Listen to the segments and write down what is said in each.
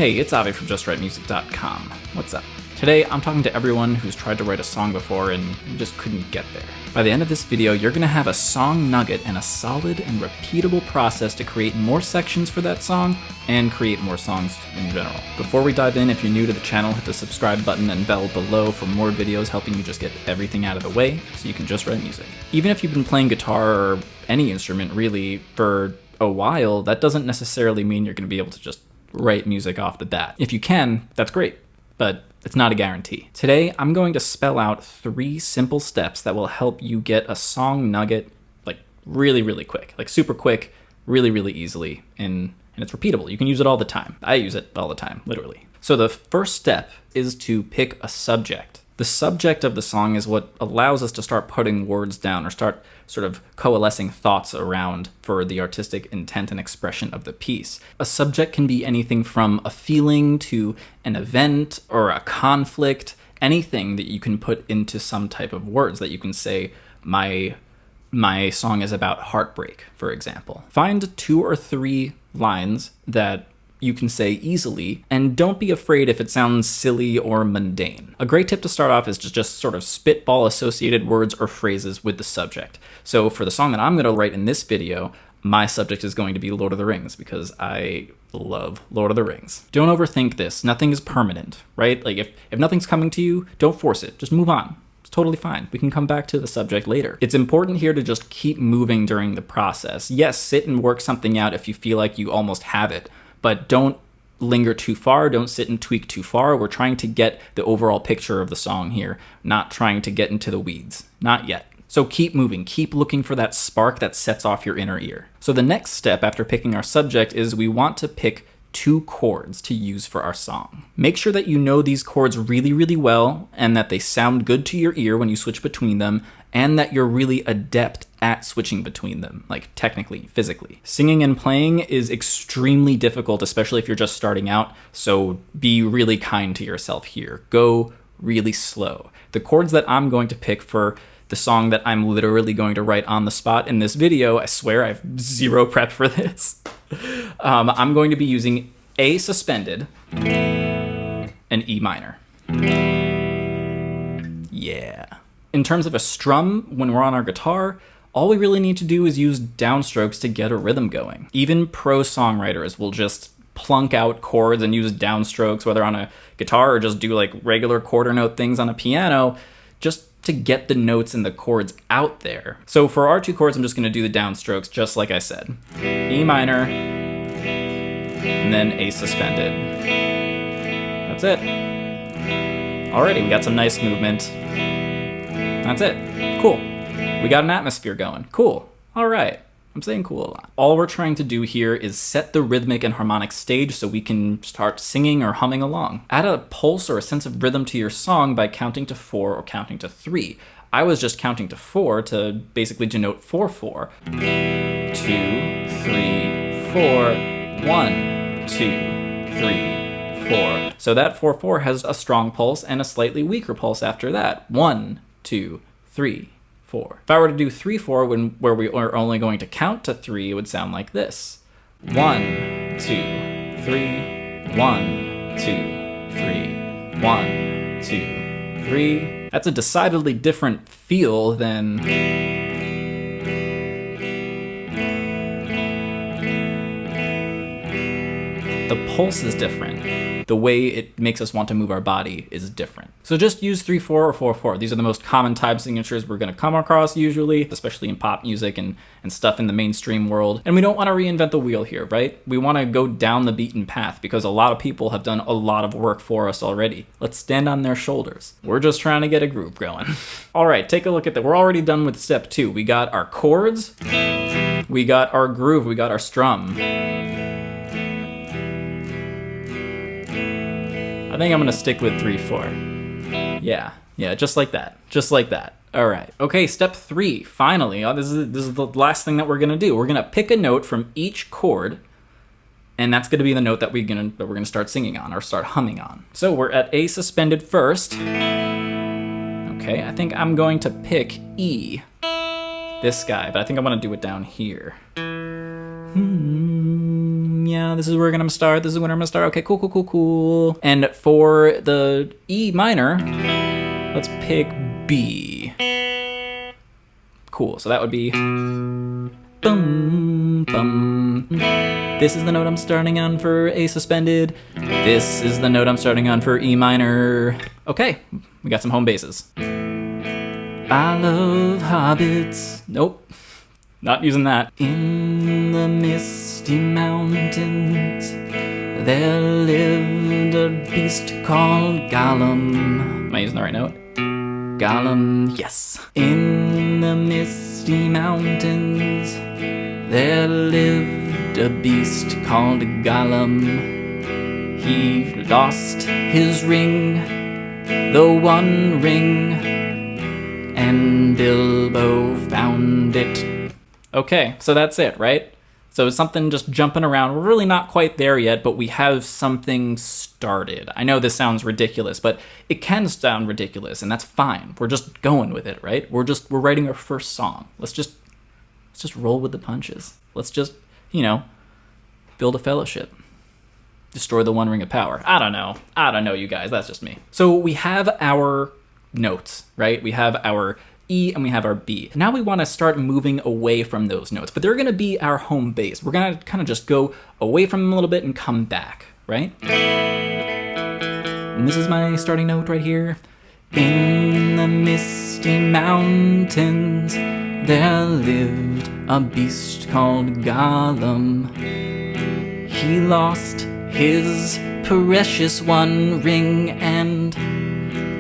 Hey, it's Avi from JustWriteMusic.com. What's up? Today, I'm talking to everyone who's tried to write a song before and just couldn't get there. By the end of this video, you're going to have a song nugget and a solid and repeatable process to create more sections for that song and create more songs in general. Before we dive in, if you're new to the channel, hit the subscribe button and bell below for more videos helping you just get everything out of the way so you can just write music. Even if you've been playing guitar or any instrument really for a while, that doesn't necessarily mean you're going to be able to just write music off the bat. If you can, that's great, but it's not a guarantee. Today, I'm going to spell out 3 simple steps that will help you get a song nugget like really quick, like super quick, really easily, and it's repeatable. You can use it all the time. I use it all the time, literally. So the first step is to pick a subject. The subject of the song is what allows us to start putting words down or start sort of coalescing thoughts around for the artistic intent and expression of the piece. A subject can be anything from a feeling to an event or a conflict, anything that you can put into some type of words that you can say, my song is about heartbreak, for example. Find 2 or 3 lines that you can say easily, and don't be afraid if it sounds silly or mundane. A great tip to start off is to just sort of spitball associated words or phrases with the subject. So for the song that I'm gonna write in this video, my subject is going to be Lord of the Rings because I love Lord of the Rings. Don't overthink this. Nothing is permanent, right? Like if nothing's coming to you, don't force it. Just move on. It's totally fine. We can come back to the subject later. It's important here to just keep moving during the process. Yes, sit and work something out if you feel like you almost have it, but don't linger too far, don't sit and tweak too far. We're trying to get the overall picture of the song here, not trying to get into the weeds. Not yet. So keep moving, keep looking for that spark that sets off your inner ear. So the next step after picking our subject is we want to pick 2 chords to use for our song. Make sure that you know these chords really well and that they sound good to your ear when you switch between them, and that you're really adept at switching between them, like technically, physically. Singing and playing is extremely difficult, especially if you're just starting out, so be really kind to yourself here. Go really slow. The chords that I'm going to pick for the song that I'm literally going to write on the spot in this video, I swear I have 0 prep for this. I'm going to be using A suspended and E minor. Yeah. In terms of a strum, when we're on our guitar, all we really need to do is use downstrokes to get a rhythm going. Even pro songwriters will just plunk out chords and use downstrokes, whether on a guitar or just do like regular quarter note things on a piano, just to get the notes and the chords out there. So for our 2 chords, I'm just gonna do the downstrokes, just like I said. E minor, and then A suspended. That's it. Alrighty, we got some nice movement. That's it. Cool. We got an atmosphere going. Cool. All right. I'm saying cool a lot. All we're trying to do here is set the rhythmic and harmonic stage so we can start singing or humming along. Add a pulse or a sense of rhythm to your song by counting to 4 or counting to 3. I was just counting to 4 to basically denote 4/4. 2, 3, 4. 1, 2, 3, 4. So that 4/4 has a strong pulse and a slightly weaker pulse after that. 1, 2, 3, 4. If I were to do 3/4 where we are only going to count to 3, it would sound like this. 1, 2, 3, 1, 2, 3, 1, 2, 3. That's a decidedly different feel than the pulse is different. The way it makes us want to move our body is different. So just use 3/4 or 4/4. These are the most common time signatures we're gonna come across usually, especially in pop music and stuff in the mainstream world. And we don't wanna reinvent the wheel here, right? We wanna go down the beaten path because a lot of people have done a lot of work for us already. Let's stand on their shoulders. We're just trying to get a groove going. All right, take a look at that. We're already done with step 2. We got our chords, we got our groove, we got our strum. I think I'm gonna stick with 3/4. Yeah, just like that. All right. Okay, step 3. Finally, this is the last thing that we're gonna do. We're gonna pick a note from each chord, and that's gonna be the note that we're gonna start singing on or start humming on. So we're at A suspended first. Okay, I think I'm going to pick E. This guy, but I think I want to do it down here. yeah, this is where I'm gonna start. This is when I'm gonna start. Okay, cool, cool, cool, cool. And for the E minor, let's pick B. Cool, so that would be bum, bum. This is the note I'm starting on for A suspended. This is the note I'm starting on for E minor. Okay, we got some home bases. I love hobbits. Nope, not using that. In the misty mountains, there lived a beast called Gollum. Am I using the right note? Gollum, yes. In the misty mountains, there lived a beast called Gollum. He lost his ring, the one ring, and Bilbo found it. Okay, so that's it, right? So it's something just jumping around. We're really not quite there yet, but we have something started. I know this sounds ridiculous, but it can sound ridiculous, and that's fine. We're just going with it, right? We're writing our first song. Let's just roll with the punches. Let's just, build a fellowship. Destroy the One Ring of Power. I don't know, you guys. That's just me. So we have our notes, right? We have our E and we have our B. Now we want to start moving away from those notes, but they're going to be our home base. We're going to kind of just go away from them a little bit and come back, right? And this is my starting note right here. In the misty mountains, there lived a beast called Gollum. He lost his precious one ring, and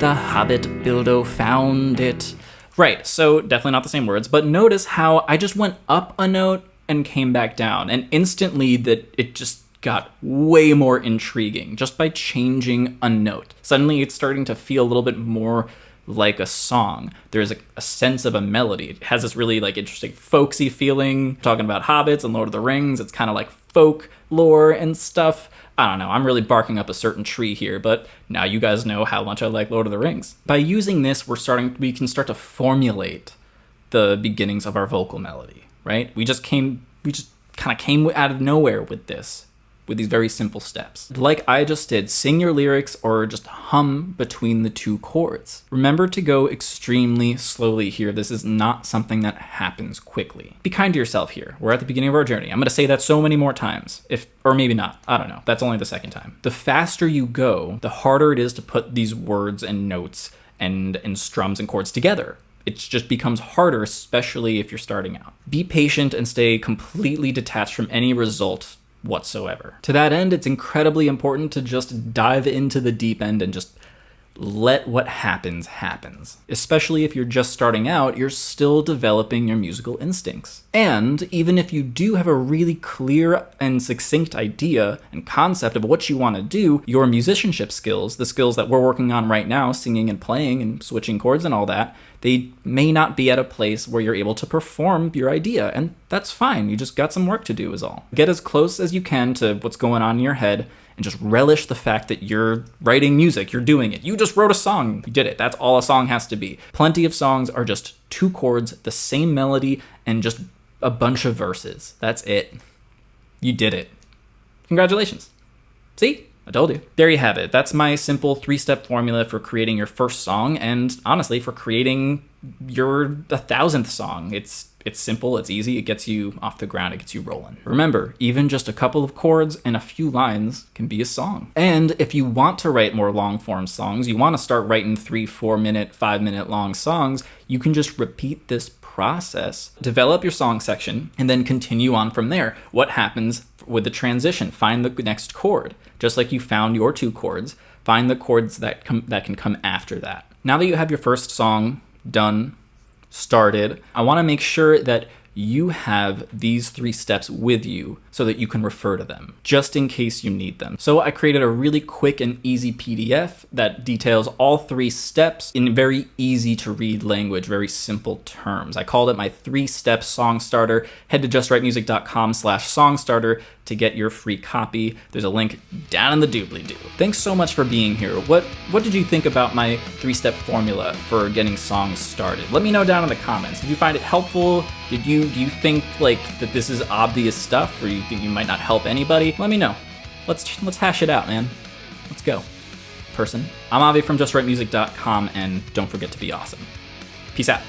the hobbit Bilbo found it. Right, so definitely not the same words, but notice how I just went up a note and came back down, and instantly that it just got way more intriguing just by changing a note. Suddenly it's starting to feel a little bit more like a song. There's a sense of a melody. It has this really interesting folksy feeling. Talking about hobbits and Lord of the Rings, it's kind of like folk lore and stuff. I don't know, I'm really barking up a certain tree here, but now you guys know how much I like Lord of the Rings. By using this, we can start to formulate the beginnings of our vocal melody, right? We just kind of came out of nowhere with this, with these very simple steps. Like I just did, sing your lyrics or just hum between the two chords. Remember to go extremely slowly here. This is not something that happens quickly. Be kind to yourself here. We're at the beginning of our journey. I'm gonna say that so many more times, or maybe not, I don't know. That's only the second time. The faster you go, the harder it is to put these words and notes and strums and chords together. It just becomes harder, especially if you're starting out. Be patient and stay completely detached from any result whatsoever. To that end, it's incredibly important to just dive into the deep end and just let what happens, especially if you're just starting out, you're still developing your musical instincts. And even if you do have a really clear and succinct idea and concept of what you want to do, your musicianship skills, the skills that we're working on right now, singing and playing and switching chords and all that, they may not be at a place where you're able to perform your idea, and that's fine. You just got some work to do is all. Get as close as you can to what's going on in your head and just relish the fact that you're writing music, you're doing it. You just wrote a song, you did it. That's all a song has to be. Plenty of songs are just two chords, the same melody, and just a bunch of verses. That's it. You did it. Congratulations. See? I told you. There you have it. That's my simple 3-step formula for creating your first song, and honestly, for creating your 1,000th song. It's simple, it's easy, it gets you off the ground, it gets you rolling. Remember, even just a couple of chords and a few lines can be a song. And if you want to write more long-form songs, you want to start writing 3, 4-minute, 5-minute long songs, you can just repeat this process, develop your song section, and then continue on from there. What happens with the transition? Find the next chord. Just like you found your 2 chords, find the chords that can come after that. Now that you have your first song done, started, I want to make sure that you have these 3 steps with you so that you can refer to them, just in case you need them. So I created a really quick and easy PDF that details all 3 steps in very easy to read language, very simple terms. I called it my 3-step song starter. Head to justwritemusic.com/song starter to get your free copy. There's a link down in the doobly-doo. Thanks so much for being here. What did you think about my 3-step formula for getting songs started? Let me know down in the comments. Did you find it helpful? Do you think like that this is obvious stuff, or you think you might not help anybody? Let me know. Let's hash it out, man. Let's go. Person. I'm Avi from JustWriteMusic.com, and don't forget to be awesome. Peace out.